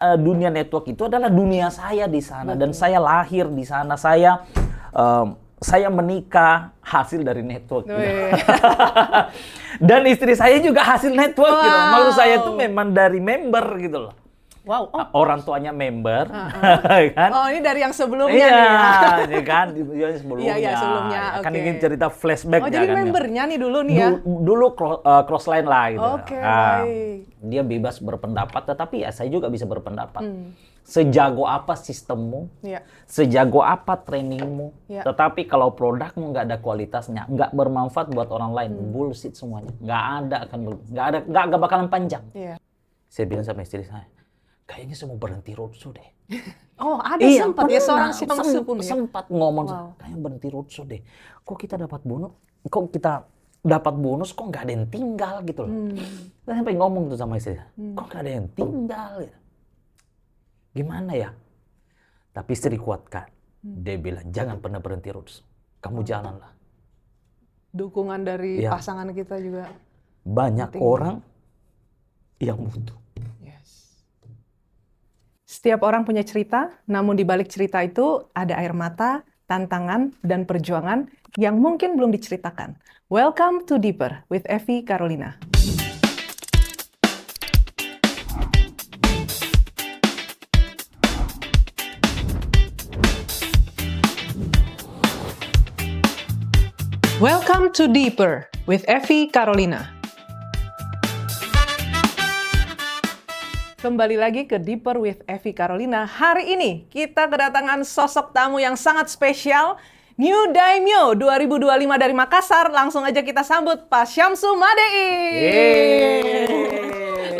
dunia network itu adalah dunia saya di sana. Dan saya lahir di sana. Saya menikah hasil dari network. Gitu. Dan istri saya juga hasil network. Gitu. Maksud saya itu memang dari member gitu loh. Wow. Orang tuanya member, kan? Oh, ini dari yang sebelumnya iya, nih ya. Iya kan, sebelumnya. Iya, sebelumnya. Kan Okay. ini cerita flashback. Oh, jadi kan, membernya nih dulu nih ya? Dulu crossline lah gitu. Oke, baik. Dia bebas berpendapat, tetapi ya saya juga bisa berpendapat. Sejago apa sistemmu, sejago apa trainingmu, tetapi kalau produkmu nggak ada kualitasnya, nggak bermanfaat buat orang lain, bullshit semuanya. Nggak bakalan panjang. Saya bilang sama istri saya, kayaknya saya mau berhenti roadshow deh. Oh, ada sempat ya seorang Syamsu pun ya? Sempat ngomong, kayaknya berhenti roadshow deh. Kok kita dapat bonus, kok nggak ada yang tinggal gitu loh. Saya sampai ngomong tuh sama istri, kok nggak ada yang tinggal gitu. Gimana ya? Tapi istri kuatkan. Dia bilang, jangan pernah berhenti roadshow. Kamu jalanlah. Dukungan dari pasangan kita juga. Banyak orang yang butuh. Setiap orang punya cerita, namun di balik cerita itu ada air mata, tantangan, dan perjuangan yang mungkin belum diceritakan. Welcome to Deeper with Evi Carolina. Welcome to Deeper with Evi Carolina. Kembali lagi ke Deeper with Evi Carolina. Hari ini kita kedatangan sosok tamu yang sangat spesial, New Daimyo 2025 dari Makassar. Langsung aja kita sambut Pak Syamsu Madein.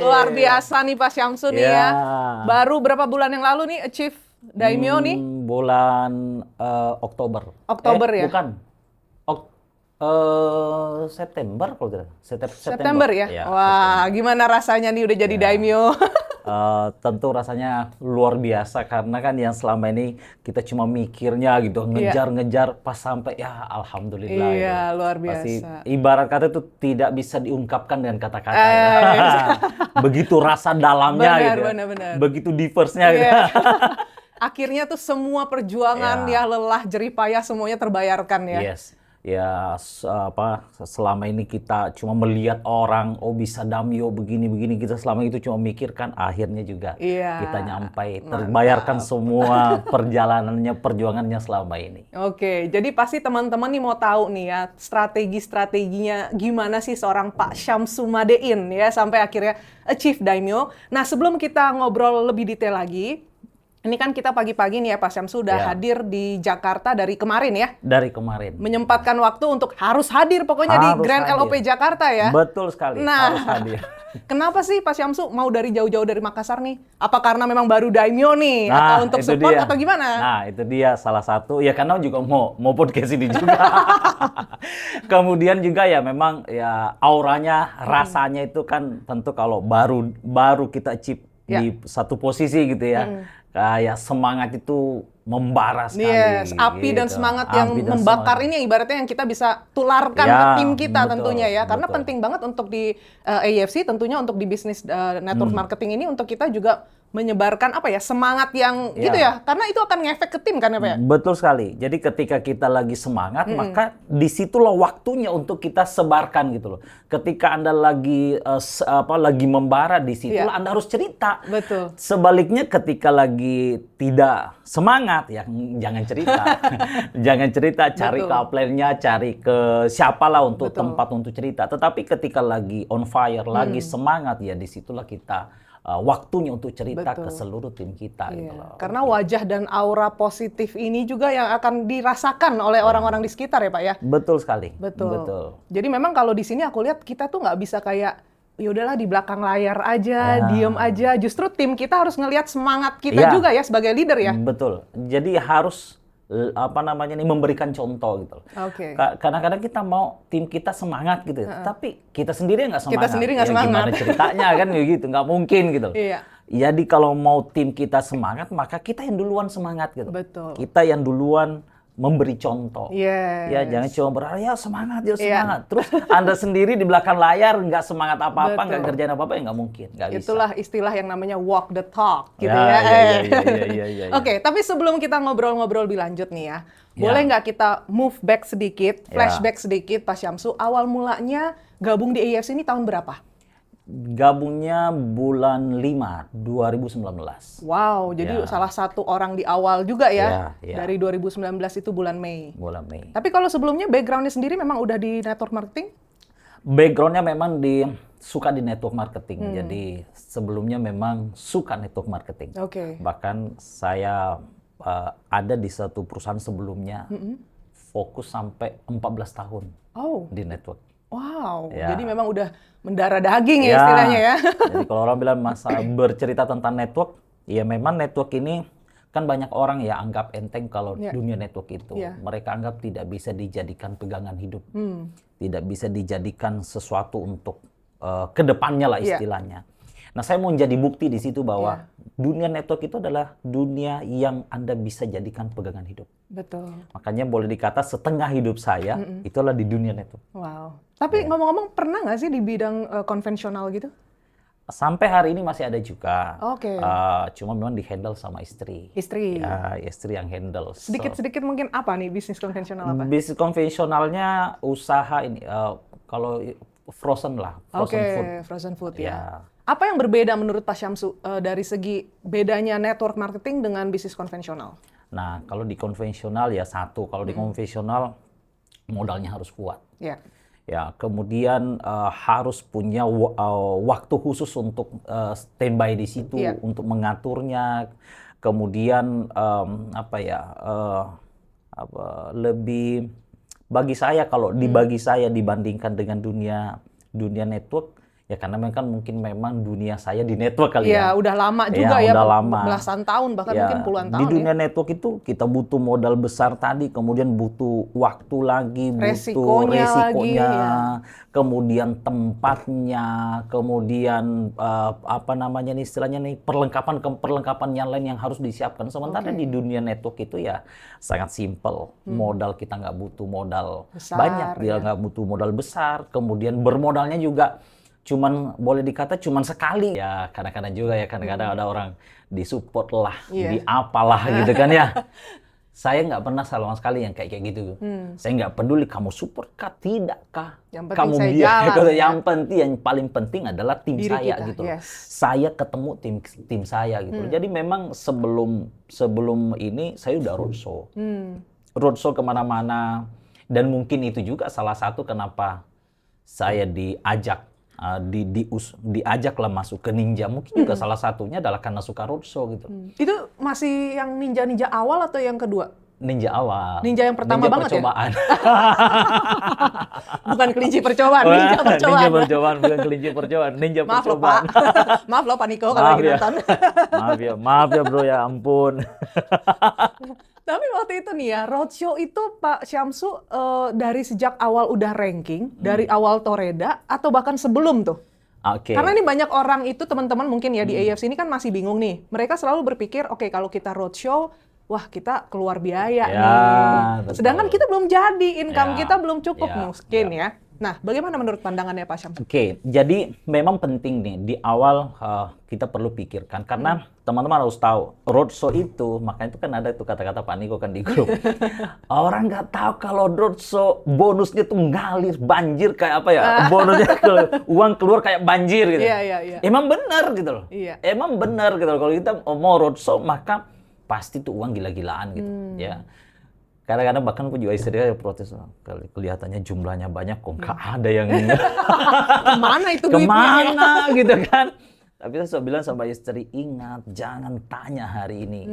Luar biasa nih Pak Syamsu nih ya. Baru berapa bulan yang lalu nih achieve Daimyo nih? Bulan Oktober. Oktober ya? Bukan. September kalau tidak. September ya? Wah, September. Gimana rasanya nih udah jadi Daimyo? Tentu rasanya luar biasa karena kan yang selama ini kita cuma mikirnya gitu, ngejar-ngejar pas sampai ya alhamdulillah. Iya, gitu. luar biasa. Pasti, ibarat kata itu tidak bisa diungkapkan dengan kata-kata. Begitu rasa dalamnya benar. Begitu diverse-nya gitu. Akhirnya tuh semua perjuangan ya lelah jerih payah semuanya terbayarkan ya. Yes. Ya selama ini kita cuma melihat orang bisa Daimyo begini kita selama itu cuma mikirkan akhirnya juga kita nyampai terbayarkan semua perjuangannya selama ini. Oke, jadi pasti teman-teman nih mau tahu nih ya strateginya gimana sih seorang Pak Syamsu Madein ya sampai akhirnya achieve Daimyo. Nah, sebelum kita ngobrol lebih detail lagi, ini kan kita pagi-pagi nih ya Pak Syamsu sudah hadir di Jakarta dari kemarin ya? Dari kemarin. Menyempatkan waktu untuk harus hadir pokoknya di Grand LOP Jakarta ya? Betul sekali, harus hadir. Kenapa sih Pak Syamsu mau dari jauh-jauh dari Makassar nih? Apa karena memang baru Daimyo nih? Atau untuk support atau gimana? Nah itu dia salah satu, ya karena juga mau podcast ini juga. Kemudian juga ya memang ya auranya, rasanya itu kan tentu kalau baru kita achieve di satu posisi gitu ya. Kayak semangat itu membara sekali. Yes, api dan semangat yang membakar ini ibaratnya yang kita bisa tularkan ke tim kita tentunya ya. Karena penting banget untuk di AFC tentunya untuk di bisnis network marketing ini untuk kita juga menyebarkan semangat yang gitu ya. Karena itu akan ngefek ke tim kan ya Pak? Betul sekali. Jadi ketika kita lagi semangat maka disitulah waktunya untuk kita sebarkan gitu loh. Ketika Anda lagi membara di situlah Anda harus cerita. Betul. Sebaliknya ketika lagi tidak semangat ya jangan cerita. Jangan cerita, cari ke upline-nya, cari ke siapalah untuk tempat untuk cerita. Tetapi ketika lagi on fire, lagi semangat ya disitulah kita waktunya untuk cerita ke seluruh tim kita. Gitu loh. Karena wajah dan aura positif ini juga yang akan dirasakan oleh orang-orang di sekitar ya Pak ya? Betul sekali. Betul. Jadi memang kalau di sini aku lihat kita tuh nggak bisa kayak ya udahlah di belakang layar aja, diem aja. Justru tim kita harus ngelihat semangat kita juga ya sebagai leader ya? Betul. Jadi harus memberikan contoh gitu. Kadang-kadang kita mau tim kita semangat gitu, tapi kita sendiri nggak semangat. Kita sendiri nggak semangat. Gimana ceritanya kan gitu, nggak mungkin gitu. Jadi kalau mau tim kita semangat, maka kita yang duluan semangat gitu. Betul. Kita yang duluan memberi contoh. Yes. Ya, jangan cuma berharap, ya semangat, ya semangat. Terus Anda sendiri di belakang layar nggak semangat apa-apa, nggak kerjain apa-apa, ya nggak mungkin, nggak bisa. Itulah istilah yang namanya walk the talk, gitu ya. Oke, tapi sebelum kita ngobrol-ngobrol lebih lanjut nih ya, boleh nggak kita move back sedikit, flashback sedikit, Pak Syamsu, awal mulanya gabung di AEFC ini tahun berapa? Gabungnya bulan 5, 2019. Wow, jadi salah satu orang di awal juga ya. Dari 2019 itu bulan Mei. Bulan Mei. Tapi kalau sebelumnya background-nya sendiri memang udah di network marketing? Background-nya memang suka di network marketing. Jadi sebelumnya memang suka network marketing. Bahkan saya ada di satu perusahaan sebelumnya fokus sampai 14 tahun di network. Wow, jadi memang udah mendarah daging ya istilahnya ya. Jadi kalau orang bilang masa bercerita tentang network, ya memang network ini kan banyak orang ya anggap enteng kalau dunia network itu. Mereka anggap tidak bisa dijadikan pegangan hidup. Tidak bisa dijadikan sesuatu untuk kedepannya lah istilahnya. Nah, saya mau jadi bukti di situ bahwa dunia network itu adalah dunia yang Anda bisa jadikan pegangan hidup. Betul. Makanya boleh dikata setengah hidup saya itulah di dunia network. Wow. Tapi ngomong-ngomong, pernah nggak sih di bidang konvensional gitu? Sampai hari ini masih ada juga. Cuma memang di-handle sama istri. Istri? Ya, istri yang handle. Sedikit-sedikit mungkin apa nih bisnis konvensional apa? Bisnis konvensionalnya usaha ini, kalau frozen lah. Frozen food ya. Apa yang berbeda menurut Pak Syamsu dari segi bedanya network marketing dengan bisnis konvensional? Nah, kalau di konvensional ya satu. Kalau di konvensional modalnya harus kuat. Ya, kemudian harus punya waktu khusus untuk standby di situ, untuk mengaturnya. Kemudian lebih bagi saya kalau dibagi saya dibandingkan dengan dunia network. Ya karena memang dunia saya di network kali ya. Udah lama juga udah lama. Belasan tahun, bahkan mungkin puluhan tahun. Di dunia network itu kita butuh modal besar tadi, kemudian butuh waktu lagi, butuh resikonya, kemudian tempatnya, kemudian perlengkapan yang lain yang harus disiapkan. Sementara di dunia network itu ya sangat simple. Modal kita nggak butuh modal banyak, dia nggak butuh modal besar, kemudian bermodalnya juga boleh dikata cuman sekali ya. Kadang-kadang ada orang disupport lah, di apalah gitu kan ya. Saya nggak pernah sama sekali yang kayak gitu. Saya nggak peduli kamu support kah tidak kah, yang penting kamu yang penting, yang paling penting adalah tim diri saya kita, gitu. Saya ketemu tim saya gitu. Jadi memang sebelum ini saya udah roadshow kemana-mana, dan mungkin itu juga salah satu kenapa saya diajaklah masuk ke Ninja. Mungkin juga salah satunya adalah karena suka roadshow gitu. Itu masih yang ninja awal atau yang kedua? Ninja awal. Ninja yang pertama banget percobaan. Ya? Bukan kelinci percobaan, ninja percobaan. Ninja percobaan, bukan kelinci percobaan. Ninja percobaan. Maaf loh Pak Niko kalau lagi nonton. Maaf ya bro, ya ampun. Tapi waktu itu nih ya, roadshow itu Pak Syamsu dari sejak awal udah ranking, dari awal Toreda, atau bahkan sebelum tuh? Karena ini banyak orang itu, teman-teman mungkin ya di AEFC ini kan masih bingung nih. Mereka selalu berpikir, oke, kalau kita roadshow, wah kita keluar biaya nih. Betul. Sedangkan kita belum jadi, income kita belum cukup mungkin ya. Nah, bagaimana menurut pandangannya Pak Syamsu? Jadi memang penting nih di awal kita perlu pikirkan, karena teman-teman harus tahu roadshow itu, makanya itu kan ada itu kata-kata Pak Niko kan di grup. Orang nggak tahu kalau roadshow bonusnya tuh ngalir banjir kayak apa ya? Bonusnya uang keluar kayak banjir gitu. Emang benar gitu loh. Emang benar gitu loh. Kalau kita mau roadshow maka pasti tuh uang gila-gilaan gitu ya. Kadang-kadang bahkan aku juga istri saya protes, kelihatannya jumlahnya banyak kok nggak ada yang kemana itu duitnya? Kemana gitu kan. Tapi saya bilang sama istri, ingat jangan tanya hari ini.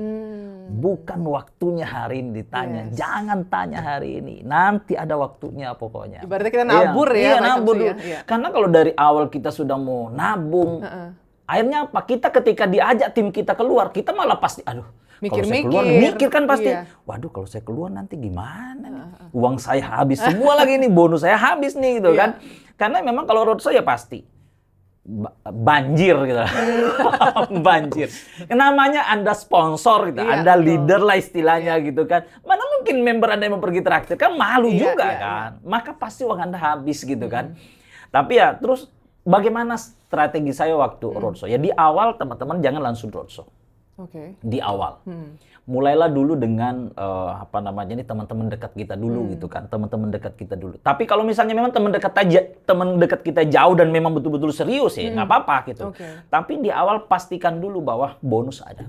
Bukan waktunya hari ini ditanya. Jangan tanya hari ini. Nanti ada waktunya pokoknya. Ibaratnya kita nabur ya. Iya, nabur dulu. Karena kalau dari awal kita sudah mau nabung, akhirnya apa? Kita ketika diajak tim kita keluar, kita malah pasti, mikir kan pasti, waduh kalau saya keluar nanti gimana nih? Uang saya habis semua lagi nih, bonus saya habis nih gitu kan. Karena memang kalau roadshow ya pasti banjir gitu. Banjir. Namanya Anda sponsor gitu, Anda leader lah istilahnya gitu kan. Mana mungkin member Anda yang mau pergi traktir, kan malu juga kan. Iya. Maka pasti uang Anda habis gitu kan. Tapi ya terus bagaimana strategi saya waktu roadshow? Ya di awal teman-teman jangan langsung roadshow. Di awal. Mulailah dulu dengan ini teman-teman dekat kita dulu gitu kan, teman-teman dekat kita dulu. Tapi kalau misalnya memang teman dekat kita jauh dan memang betul-betul serius ya nggak apa-apa gitu. Tapi di awal pastikan dulu bahwa bonus ada.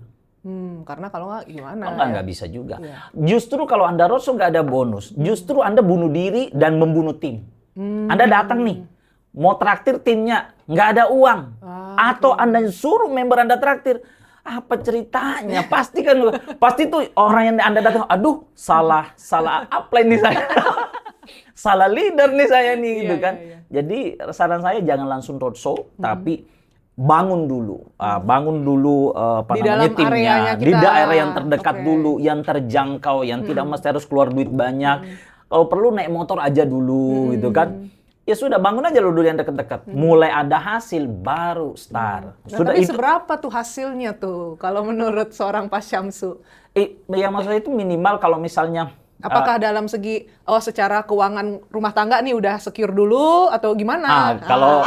Karena kalau nggak gimana? Nggak bisa juga. Justru kalau Anda roadshow nggak ada bonus, justru Anda bunuh diri dan membunuh tim. Anda datang nih, mau traktir timnya nggak ada uang, atau Anda suruh member Anda traktir. Apa ceritanya? Pasti tuh orang yang Anda datang, aduh salah upline nih saya. Salah leader nih saya nih gitu kan. Jadi saran saya jangan langsung roadshow, tapi bangun dulu timnya di daerah yang terdekat dulu, yang terjangkau, yang tidak mesti harus keluar duit banyak. Kalau perlu naik motor aja dulu gitu kan. Ya sudah, bangun aja dulu yang dekat-dekat. Mulai ada hasil, baru start. Sudah tapi itu, seberapa tuh hasilnya tuh, kalau menurut seorang Pak Syamsu? Ya maksudnya itu minimal kalau misalnya... Apakah dalam segi, secara keuangan rumah tangga nih udah secure dulu, atau gimana? Kalau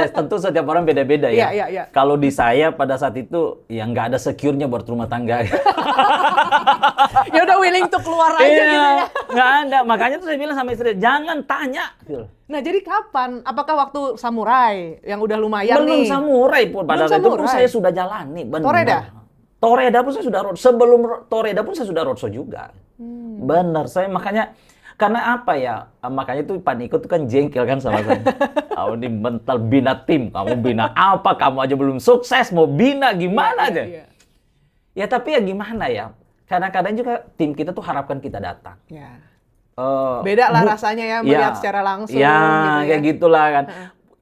tentu setiap orang beda-beda ya. Iya. Kalau di saya pada saat itu, ya nggak ada secure-nya buat rumah tangga. Ya udah willing to keluar aja gitu ya. Nggak ada. Makanya tuh saya bilang sama istri, jangan tanya. Nah jadi kapan? Apakah waktu samurai yang udah lumayan belum nih? Samurai pun. Pada saat itu pun saya sudah jalani. Toreda pun saya sudah roadshow. Sebelum Toreda pun saya sudah roadshow juga. Benar. Saya makanya, karena apa ya? Makanya tuh Pak Niko tuh kan jengkel kan sama saya. Kamu ini mental bina tim. Kamu bina apa? Kamu aja belum sukses. Mau bina gimana aja? Ya tapi ya gimana ya? Kadang-kadang juga tim kita tuh harapkan kita datang. Beda lah rasanya ya melihat secara langsung. Ya, gitu kayak gitulah kan.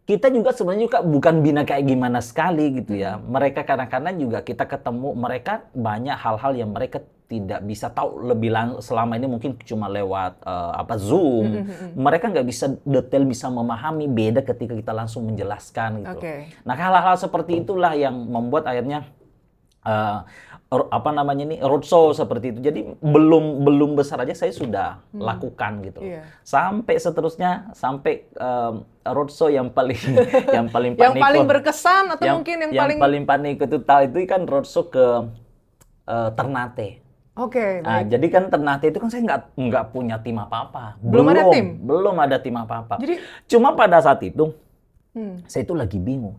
Kita juga sebenarnya juga bukan bina kayak gimana sekali gitu ya. Mereka kadang-kadang juga kita ketemu, mereka banyak hal-hal yang mereka tidak bisa tahu lebih selama ini mungkin cuma lewat Zoom. Mereka nggak bisa detail, bisa memahami, beda ketika kita langsung menjelaskan gitu. Nah, hal-hal seperti itulah yang membuat akhirnya roadshow seperti itu. Jadi belum besar aja saya sudah lakukan gitu. Sampai seterusnya, sampai roadshow yang paling panik. Yang paling berkesan atau mungkin yang paling panik itu kan roadshow ke Ternate. Nah, jadi kan Ternate itu kan saya nggak punya tim apa-apa. Belum ada tim? Belum ada tim apa-apa. Jadi, cuma pada saat itu saya itu lagi bingung.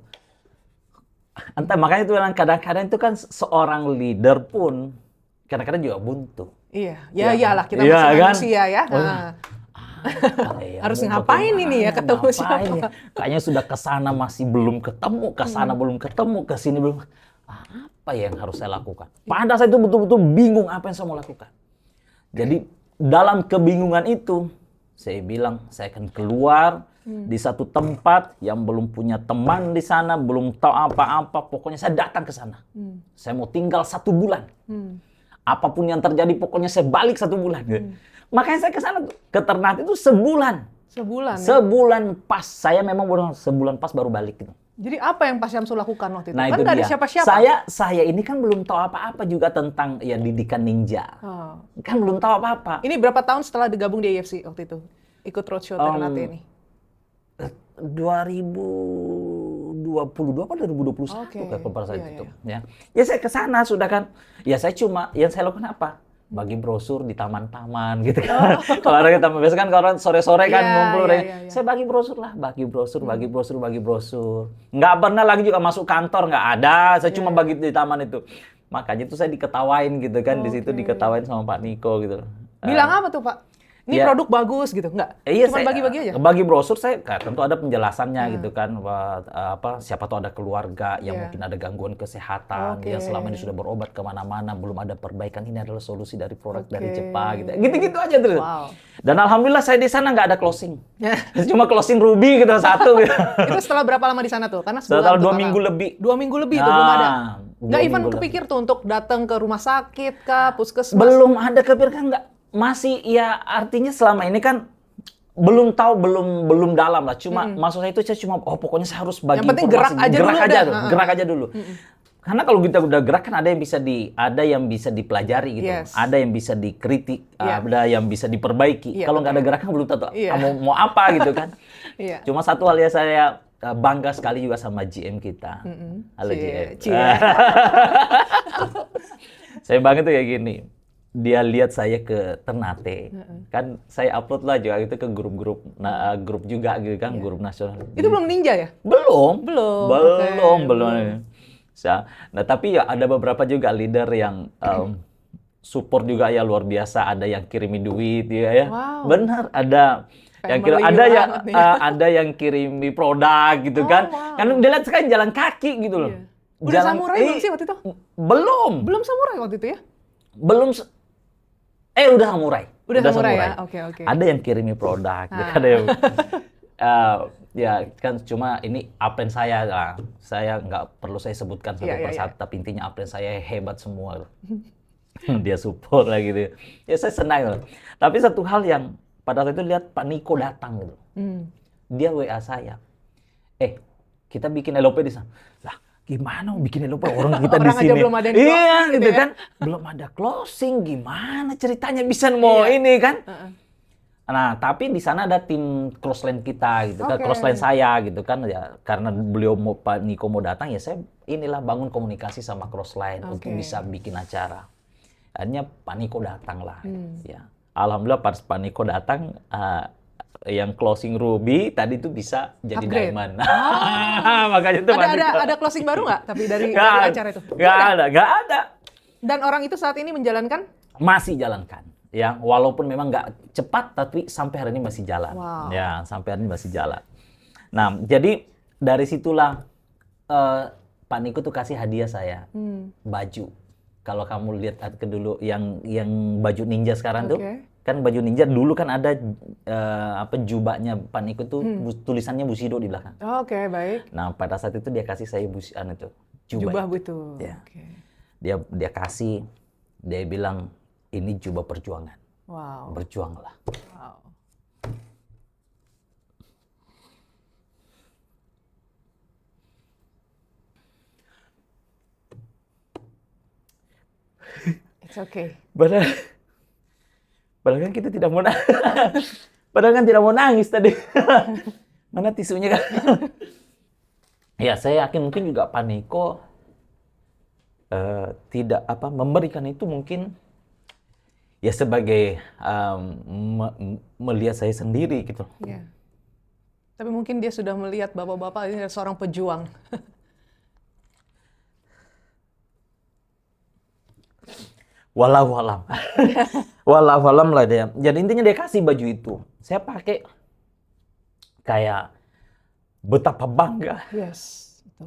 Entah, makanya itu kadang-kadang itu kan seorang leader pun kadang-kadang juga buntu. Iyalah kita masih manusia ya. Harus ngapain ini ya, ketemu siapa? Kayaknya sudah kesana masih belum ketemu, kesana belum ketemu, kesini belum. Apa yang harus saya lakukan? Pada saat itu betul-betul bingung apa yang saya mau lakukan. Jadi dalam kebingungan itu saya bilang saya akan keluar di satu tempat yang belum punya teman di sana, belum tahu apa-apa. Pokoknya saya datang ke sana. Saya mau tinggal 1 bulan. Apapun yang terjadi, pokoknya saya balik 1 bulan. Makanya saya ke sana ke Ternate itu sebulan. Sebulan pas. Saya memang sebulan pas baru balik gitu. Jadi apa yang Pak Syamsu lakukan waktu itu? Nah, kan itu nggak ada dia. siapa-siapa. Saya ini kan belum tahu apa-apa juga tentang ya didikan ninja. Kan belum tahu apa-apa. Ini berapa tahun setelah digabung di AFC waktu itu? Ikut roadshow Ternate ini? 2022 atau 2021 pada saat itu. Ya saya ke sana sudah kan. Ya saya cuma, yang saya lakukan apa? Bagi brosur di taman-taman gitu kan. Kalau ada taman biasa kan kalau sore-sore kan ngumpul. Saya bagi brosur. Nggak pernah lagi juga masuk kantor, nggak ada. Saya cuma bagi di taman itu. Makanya itu saya diketawain gitu kan. Di situ diketawain sama Pak Niko gitu. Bilang apa tuh Pak? Ini produk bagus gitu, nggak? Cuma bagi-bagi aja? Bagi brosur saya tentu ada penjelasannya gitu kan. Siapa tahu ada keluarga yang mungkin ada gangguan kesehatan, yang selama ini sudah berobat kemana-mana, belum ada perbaikan. Ini adalah solusi dari produk dari Jepang gitu. Gitu-gitu aja terus. Dan alhamdulillah saya di sana nggak ada closing. Cuma closing Ruby gitu 1 gitu. Itu setelah berapa lama di sana tuh? Karena setelah 2 minggu lebih. 2 minggu lebih tuh belum ada? Nggak even kepikir tuh untuk datang ke rumah sakit kah, puskesmas? Belum ada kepikiran, nggak. Masih ya, artinya selama ini kan belum tahu, belum dalam lah. Cuma maksud saya itu saya cuma pokoknya saya harus bagi yang penting informasi. gerak aja dulu. Gerak aja dulu. Karena kalau kita udah gerak kan ada yang bisa dipelajari gitu. Yes. Ada yang bisa dikritik, ada yang bisa diperbaiki. Kalau nggak ada gerakan belum tahu mau apa gitu kan. Cuma satu hal ya, saya bangga sekali juga sama GM kita. Halo GM. Saya bangga tuh kayak gini. Dia lihat saya ke Ternate, kan saya upload lah juga itu ke grup-grup, grup juga gitu kan, grup nasional. Itu belum Ninja ya? Belum. Belum. Nah tapi ya ada beberapa juga leader yang support juga ya luar biasa. Ada yang kirimi duit ya. Wow. Benar, ada yang kirimi produk gitu kan. Wow. Kan dia lihat sekarang jalan kaki gitu loh. Udah samurai belum sih waktu itu? Belum samurai waktu itu ya? Belum. Udah samurai. Udah samurai ya? Oke. Ada yang kirimi produk. Ada yang ya kan, cuma ini upline saya lah. Saya nggak perlu saya sebutkan satu persatu, tapi intinya upline saya hebat semua. Dia support lah gitu. Ya saya senang loh. Tapi satu hal yang pada saat itu lihat Pak Niko datang gitu. Dia WA saya. Kita bikin LOP di sana. Lah, gimana mau bikin LOP orang kita di sini? Aja belum ada yang gitu kan. Belum ada closing, gimana ceritanya bisa mau ini kan? Nah, tapi di sana ada tim crossline kita gitu kan, crossline saya gitu kan ya, karena beliau Pak Niko mau datang ya saya bangun komunikasi sama crossline untuk bisa bikin acara. Akhirnya Pak Niko datang lah ya. Alhamdulillah pas Pak Niko datang yang closing Ruby tadi tuh bisa jadi upgrade. Diamond. Makanya tuh ada closing baru nggak tapi dari acara itu? Nggak ada. Dan orang itu saat ini menjalankan? Masih jalankan. Ya, walaupun memang nggak cepat, tapi sampai hari ini masih jalan. Wow. Ya, sampai hari ini masih jalan. Nah, jadi dari situlah Pak Niko tuh kasih hadiah saya baju. Kalau kamu lihat dulu yang baju ninja sekarang tuh, kan baju ninja dulu kan ada jubahnya Pak Niko tuh tulisannya Bushido di belakang. Oke, baik. Nah, pada saat itu dia kasih saya jubah itu. Ya. Dia kasih, dia bilang ini jubah perjuangan. Wow. Berjuanglah. Wow. It's okay. Padahal kan kita tidak mau padahal kan tidak mau nangis tadi. Mana tisunya kan? Ya, saya yakin mungkin juga Pak Niko tidak memberikan itu mungkin ya sebagai melihat saya sendiri gitu. Yeah. Tapi mungkin dia sudah melihat bapak-bapak ini seorang pejuang. Walau alam lah dia. Jadi intinya dia kasih baju itu. Saya pakai kayak betapa bangga. Yes, itu.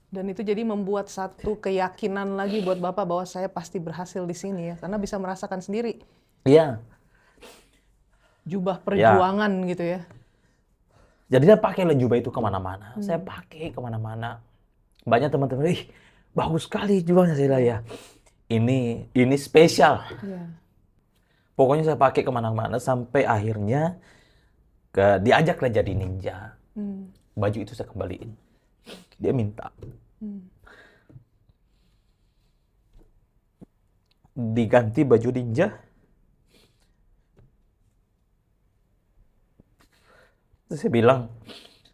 Dan itu jadi membuat satu keyakinan lagi buat Bapak bahwa saya pasti berhasil di sini ya, karena bisa merasakan sendiri. Iya. Jubah perjuangan gitu ya. Jadi saya pakai jubah itu kemana-mana. Saya pakai kemana-mana. Banyak teman-teman, bagus sekali jubahnya saya ya. Ini spesial. Yeah. Pokoknya saya pakai kemana-mana sampai akhirnya diajaklah jadi ninja. Baju itu saya kembaliin. Dia minta. Diganti baju ninja. Terus saya bilang,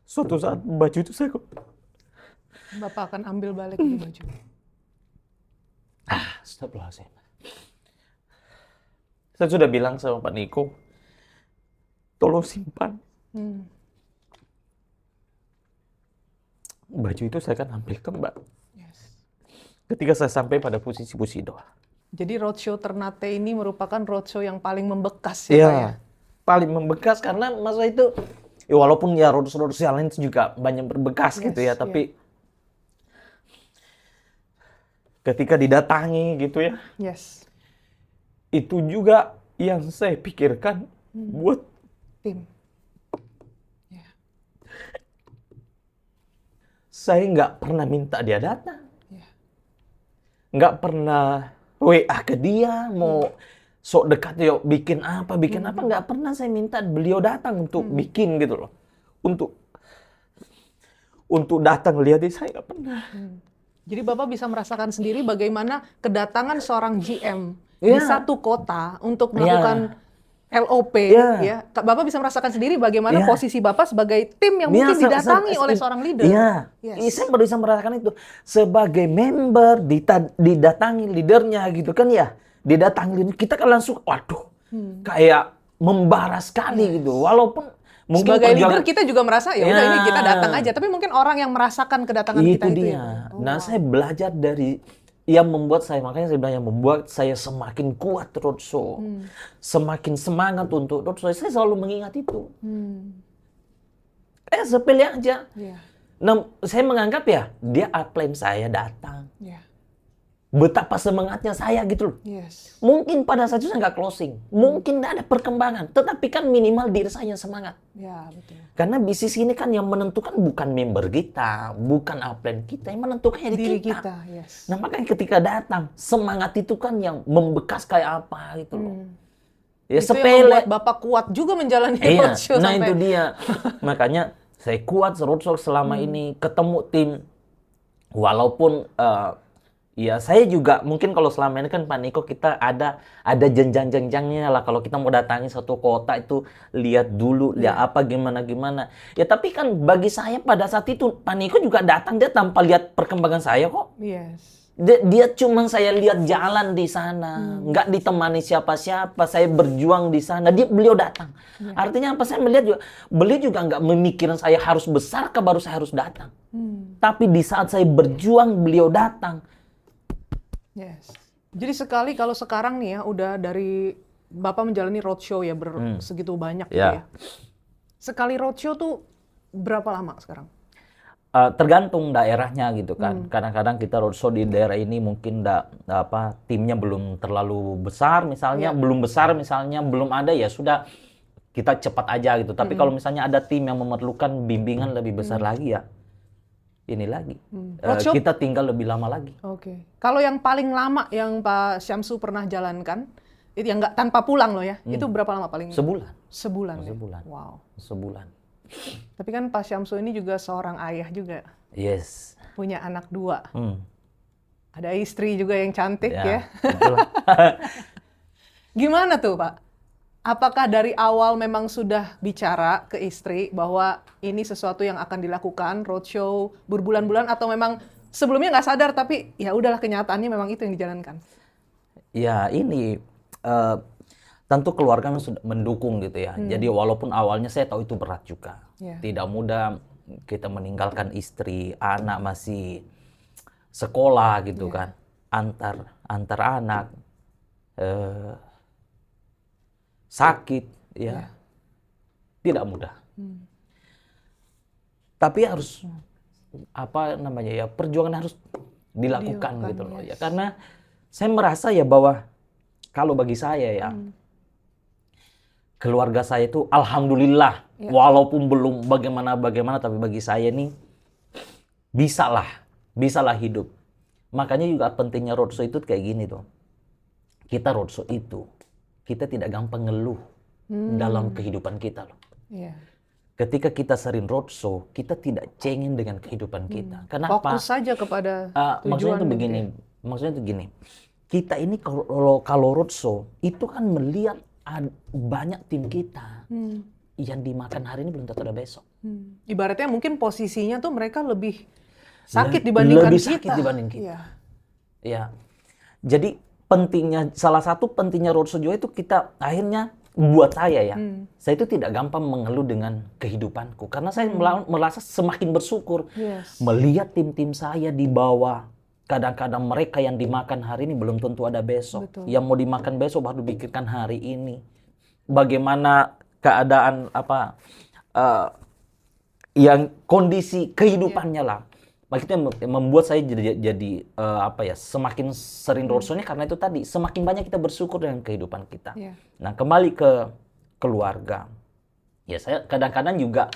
suatu saat baju itu saya Bapak akan ambil balik di baju. Astagfirullahaladzim. Saya sudah bilang sama Pak Niko, tolong simpan. Baju itu saya akan ambil kembali. Yes. Ketika saya sampai pada posisi Bushido. Jadi roadshow Ternate ini merupakan roadshow yang paling membekas ya, Pak ya? Paling membekas karena masa itu, ya walaupun ya roadshow yang lain juga banyak berbekas gitu ya, tapi ketika didatangi gitu ya, itu juga yang saya pikirkan buat tim. Saya nggak pernah minta dia datang, nggak pernah WA ke dia mau sok dekat yuk bikin apa, nggak pernah saya minta beliau datang untuk bikin gitu loh, untuk datang lihat ini, saya nggak pernah. Jadi Bapak bisa merasakan sendiri bagaimana kedatangan seorang GM di satu kota untuk melakukan LOP, ya. Bapak bisa merasakan sendiri bagaimana posisi Bapak sebagai tim yang mungkin didatangi oleh seorang leader. Saya baru bisa merasakan itu. Sebagai member, didatangi leadernya gitu kan ya. Didatangi, kita kan langsung, waduh, kayak membara sekali gitu. Walaupun mungkin sebagai leader kita juga merasa ya udah ini kita datang aja. Tapi mungkin orang yang merasakan kedatangan kita itu ya. Saya belajar dari yang membuat saya, makanya saya bilang yang membuat saya semakin kuat roadshow, semakin semangat untuk roadshow. Saya selalu mengingat itu. Sepele aja. Nah, saya menganggap ya dia upline saya datang. Betapa semangatnya saya gitu loh. Mungkin pada saat itu saya nggak closing, mungkin nggak ada perkembangan, tetapi kan minimal diri saya semangat. Betul. Karena bisnis ini kan yang menentukan bukan member kita, bukan upline kita, yang menentukannya diri kita. Nah makanya ketika datang, semangat itu kan yang membekas kayak apa gitu loh. Ya itu sepele. Yang membuat Bapak kuat juga menjalani roadshow Nah sampai... itu dia. Makanya saya kuat roadshow selama ini, ketemu tim, walaupun ya saya juga mungkin kalau selama ini kan Pak Niko kita ada jenjang-jenjangnya lah, kalau kita mau datangi satu kota itu lihat dulu lihat apa gimana. Ya tapi kan bagi saya pada saat itu Pak Niko juga datang, dia tanpa lihat perkembangan saya kok. Dia cuma saya lihat jalan di sana, nggak ditemani siapa-siapa, saya berjuang di sana, beliau datang. Artinya apa, saya melihat juga beliau juga nggak memikirkan saya harus besar ke baru saya harus datang. Tapi di saat saya berjuang beliau datang. Jadi sekali kalau sekarang nih ya udah dari Bapak menjalani roadshow ya segitu banyak gitu ya. Sekali roadshow tuh berapa lama sekarang? Tergantung daerahnya gitu kan. Kadang-kadang kita roadshow di daerah ini mungkin timnya belum terlalu besar misalnya, belum besar misalnya, belum ada ya sudah kita cepat aja gitu. Tapi kalau misalnya ada tim yang memerlukan bimbingan lebih besar lagi ya ini lagi. Kita tinggal lebih lama lagi. Kalau yang paling lama yang Pak Syamsu pernah jalankan, itu yang nggak tanpa pulang loh ya, itu berapa lama paling? Sebulan. Sebulan. Wow. Sebulan. Tapi kan Pak Syamsu ini juga seorang ayah juga. Yes. Punya anak 2. Ada istri juga yang cantik ya. Gimana tuh Pak? Apakah dari awal memang sudah bicara ke istri bahwa ini sesuatu yang akan dilakukan, roadshow berbulan-bulan, atau memang sebelumnya nggak sadar tapi ya udahlah kenyataannya memang itu yang dijalankan? Ya ini tentu keluarga sudah mendukung gitu ya. Jadi walaupun awalnya saya tahu itu berat juga, tidak mudah kita meninggalkan istri, anak masih sekolah gitu kan, antar anak. Sakit, ya, tidak mudah. Tapi harus perjuangan harus dilakukan gitu loh ya. Karena saya merasa ya bahwa kalau bagi saya ya, keluarga saya itu alhamdulillah, walaupun belum bagaimana, tapi bagi saya ini bisalah hidup. Makanya juga pentingnya roadshow itu kayak gini tuh. Kita roadshow itu kita tidak gampang ngeluh dalam kehidupan kita loh. Ketika kita sering roadshow, kita tidak cengeng dengan kehidupan kita. Kenapa? Fokus saja kepada Maksudnya tujuan. itu begini. Kita ini kalau roadshow itu kan melihat banyak tim kita yang dimakan hari ini belum tentu ada besok. Ibaratnya mungkin posisinya tuh mereka lebih sakit dibandingkan kita. Ya. Jadi salah satu pentingnya roadshow juga itu kita akhirnya buat saya ya, saya itu tidak gampang mengeluh dengan kehidupanku karena saya merasa semakin bersyukur melihat tim-tim saya di bawah. Kadang-kadang mereka yang dimakan hari ini belum tentu ada besok. Yang mau dimakan besok baru dipikirkan hari ini. Bagaimana keadaan yang kondisi kehidupannya lah. Makanya membuat saya jadi semakin sering roadshow-nya karena itu tadi, semakin banyak kita bersyukur dengan kehidupan kita. Nah, kembali ke keluarga. Ya saya kadang-kadang juga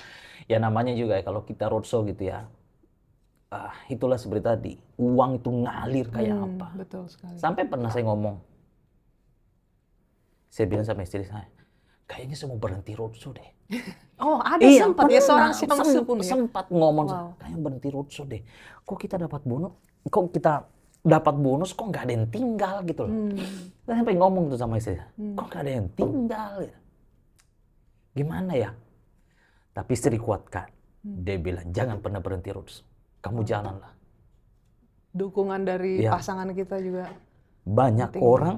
ya namanya juga ya, kalau kita roadshow gitu ya. Itulah seperti tadi, uang itu ngalir kayak apa. Betul sekali. Sampai pernah saya ngomong. Saya bilang sama istri saya, kayaknya saya mau berhenti roadshow deh. Oh, ada Iya, sempat ya seorang pernah, Syamsu pun ya? sempat ngomong, Wow. kayaknya berhenti roadshow deh. Kok kita dapat bonus, kok nggak ada yang tinggal gitu loh. Saya sampai ngomong tuh sama istri, kok nggak ada yang tinggal ya? Gimana ya? Tapi istri kuatkan. Dia bilang, jangan pernah berhenti roadshow. Kamu jalanlah. Dukungan dari Ya. pasangan kita juga. Banyak penting. orang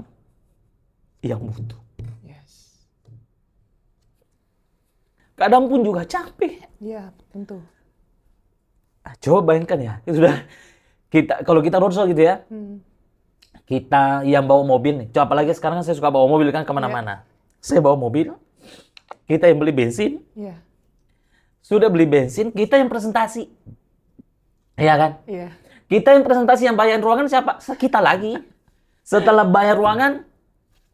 yang butuh. Yes. Kadang pun juga capek. Iya, tentu. Coba bayangkan ya, kalau kita roadshow gitu ya, kita yang bawa mobil nih, apalagi sekarang saya suka bawa mobil kan kemana-mana. Saya bawa mobil, kita yang beli bensin, Iya. sudah beli bensin, kita yang presentasi. Iya kan? Iya. Kita yang presentasi, yang bayar ruangan siapa? Kita lagi. Setelah bayar ruangan,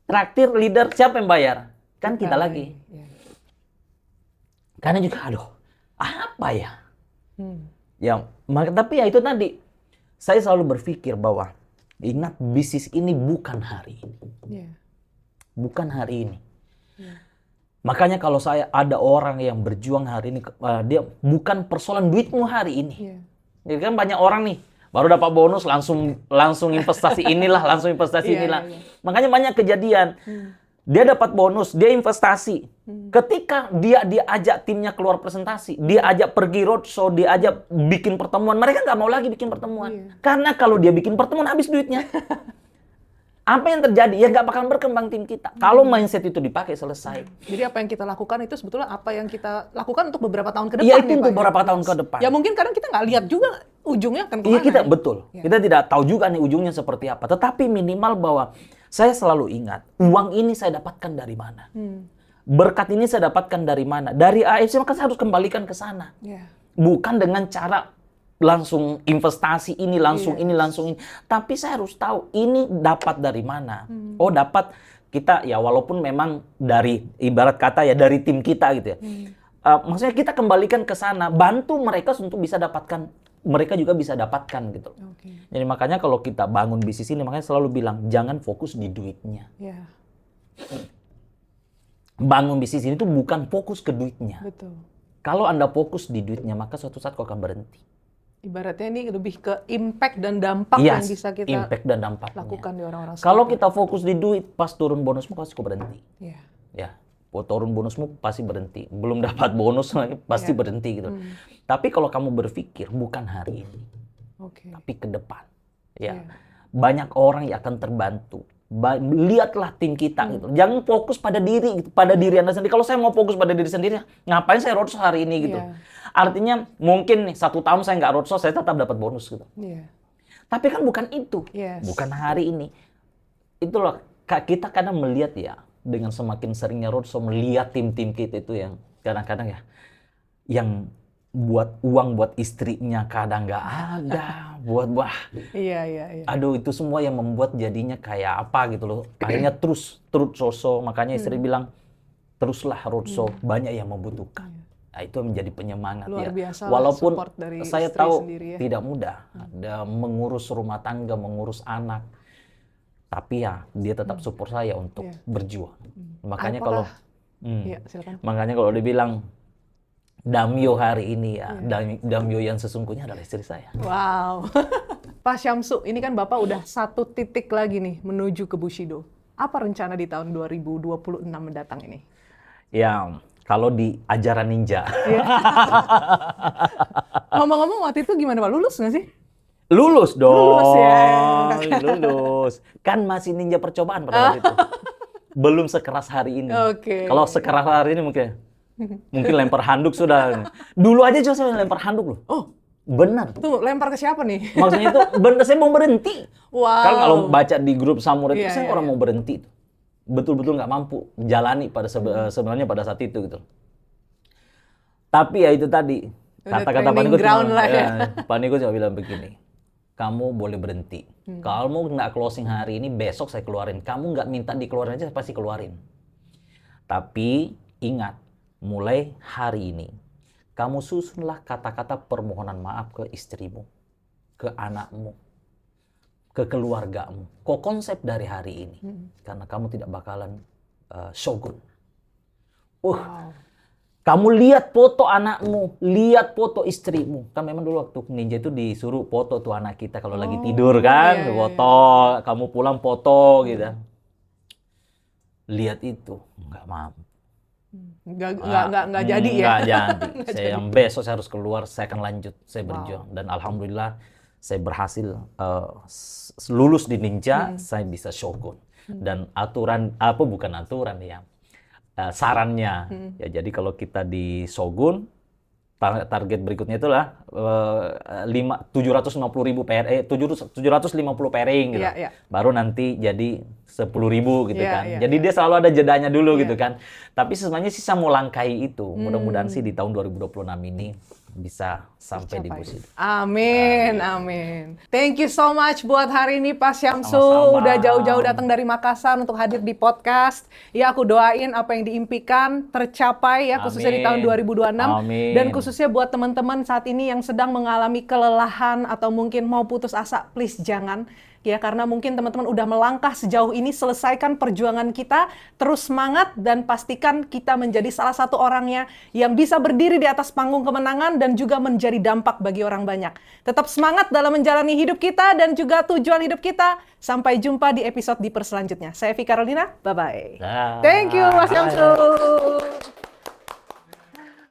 traktir, leader, siapa yang bayar? Kan kita lagi. Iya. Karena juga, aduh, apa ya? Tapi ya itu tadi, saya selalu berpikir bahwa, ingat bisnis ini bukan hari ini. Iya. Bukan hari ini. Makanya kalau saya ada orang yang berjuang hari ini, dia bukan persoalan duitmu hari ini. Iya. Jadi kan banyak orang nih, baru dapat bonus langsung investasi inilah, langsung investasi Iya, inilah. iya. Makanya banyak kejadian. Dia dapat bonus, dia investasi. Ketika dia ajak timnya keluar presentasi, dia ajak pergi roadshow, dia ajak bikin pertemuan, mereka nggak mau lagi bikin pertemuan. Karena kalau dia bikin pertemuan habis duitnya. Apa yang terjadi? Ya nggak bakal berkembang tim kita. Kalau mindset itu dipakai, selesai. Jadi apa yang kita lakukan itu sebetulnya apa yang kita lakukan untuk beberapa tahun ke depan. Iya, itu ya, untuk Pak, beberapa tahun ke depan. Ya mungkin kadang kita nggak lihat juga ujungnya akan kemana. Iya, kita ya. betul. Ya. Kita tidak tahu juga nih ujungnya seperti apa. Tetapi minimal bahwa saya selalu ingat, uang ini saya dapatkan dari mana. Berkat ini saya dapatkan dari mana. Dari AFC, maka saya harus kembalikan ke sana. Ya. Bukan dengan cara langsung investasi ini, langsung ini, langsung ini. Tapi saya harus tahu ini dapat dari mana. Oh, dapat kita ya walaupun memang dari ibarat kata ya dari tim kita gitu ya. Maksudnya kita kembalikan ke sana, bantu mereka untuk bisa dapatkan, mereka juga bisa dapatkan gitu. Oke. Jadi makanya kalau kita bangun bisnis ini, makanya selalu bilang jangan fokus di duitnya. Ya. Bangun bisnis ini tuh bukan fokus ke duitnya. Betul. Kalau Anda fokus di duitnya, maka suatu saat kau akan berhenti. Ibaratnya ini lebih ke impact dan dampak Yes, yang bisa kita impact dan dampaknya. lakukan di orang-orang Kalau sekitar. kita fokus di duit, pas turun bonusmu pasti kau berhenti. Ya. Ya, turun bonusmu pasti berhenti. Belum dapat bonus lagi pasti berhenti gitu. Tapi kalau kamu berpikir bukan hari ini, Oke. tapi ke depan, ya banyak orang yang akan terbantu. Lihatlah tim kita gitu. Jangan fokus pada diri, gitu, pada diri Anda sendiri. Kalau saya mau fokus pada diri sendiri, ngapain saya roadshow hari ini gitu? Iya. Artinya mungkin nih 1 tahun saya nggak roadshow, saya tetap dapat bonus gitu. Iya. Tapi kan bukan itu, Yes. bukan hari ini. Itulah kita kadang melihat ya, dengan semakin seringnya roadshow, melihat tim-tim kita itu yang kadang-kadang ya, yang buat uang buat istrinya kadang nggak ada, buat Iya. aduh itu semua yang membuat jadinya kayak apa gitu loh. Akhirnya terus roadshow, makanya istri bilang teruslah roadshow, banyak yang membutuhkan. Nah, itu menjadi penyemangat. Luar ya. biasa Walaupun support dari saya istri tahu sendiri ya. tidak mudah, ada mengurus rumah tangga, mengurus anak, tapi ya dia tetap support saya untuk berjuang. Makanya Apakah- kalau Iya, silakan. makanya kalau dibilang Damyo hari ini ya, Damyo yang sesungguhnya adalah istri saya. Wow. Pak Syamsu, ini kan Bapak udah 1 titik lagi nih menuju ke Bushido. Apa rencana di tahun 2026 mendatang ini? Ya, kalau di ajaran ninja. Ngomong-ngomong waktu itu gimana Pak? Lulus nggak sih? Lulus dong. Lulus ya. Lulus. Kan masih ninja percobaan pada waktu itu. Belum sekeras hari ini. Oke. Kalau sekeras hari ini mungkin lempar handuk sudah. Dulu aja juga saya lempar handuk loh. Oh, Benar. tuh lempar ke siapa nih? Maksudnya itu benar, saya mau berhenti. Wow. Kan kalau baca di grup samurai itu Iya, saya iya, orang mau berhenti. Betul-betul nggak mampu jalani pada sebenarnya pada saat itu gitu. Tapi ya itu tadi Udah kata-kata Pak training Niko ground lah ya. Pak Niko cuma bilang begini, kamu boleh berhenti. Kalau nggak closing hari ini, besok saya keluarin. Kamu nggak minta dikeluarin aja, saya pasti keluarin. Tapi ingat, mulai hari ini, kamu susunlah kata-kata permohonan maaf ke istrimu, ke anakmu, ke keluargamu. Kok konsep dari hari ini, karena kamu tidak bakalan shogun. Wow. Kamu lihat foto anakmu, lihat foto istrimu. Kan memang dulu waktu ninja itu disuruh foto tuh anak kita kalau lagi tidur kan, foto. Kamu pulang foto gitu. Lihat itu, nggak mampu. Nggak jadi ya? Nggak jadi. Yang besok saya harus keluar, saya akan lanjut, saya berjuang. Dan alhamdulillah saya berhasil lulus di ninja, saya bisa shogun. Dan aturan, bukan aturan ya. Sarannya ya, jadi kalau kita di shogun target berikutnya itulah 750.000 pairing gitu. Baru nanti jadi 10.000 gitu kan. Jadi dia selalu ada jedanya dulu gitu kan. Tapi sebenarnya sih saya mau langkai itu. Mudah-mudahan sih di tahun 2026 ini bisa sampai di posisi. Amin, amin. Thank you so much buat hari ini Pak Syamsu. Sama-sama. Udah jauh-jauh datang dari Makassar untuk hadir di podcast. Ya, aku doain apa yang diimpikan tercapai ya, khususnya di tahun 2026. Amin. Dan khususnya buat teman-teman saat ini yang sedang mengalami kelelahan atau mungkin mau putus asa, please jangan. Ya, karena mungkin teman-teman udah melangkah sejauh ini, selesaikan perjuangan kita, terus semangat, dan pastikan kita menjadi salah satu orangnya yang bisa berdiri di atas panggung kemenangan dan juga menjadi dampak bagi orang banyak. Tetap semangat dalam menjalani hidup kita dan juga tujuan hidup kita. Sampai jumpa di episode selanjutnya. Saya Vika Rolina, bye-bye. Thank you, Mas Syamsu.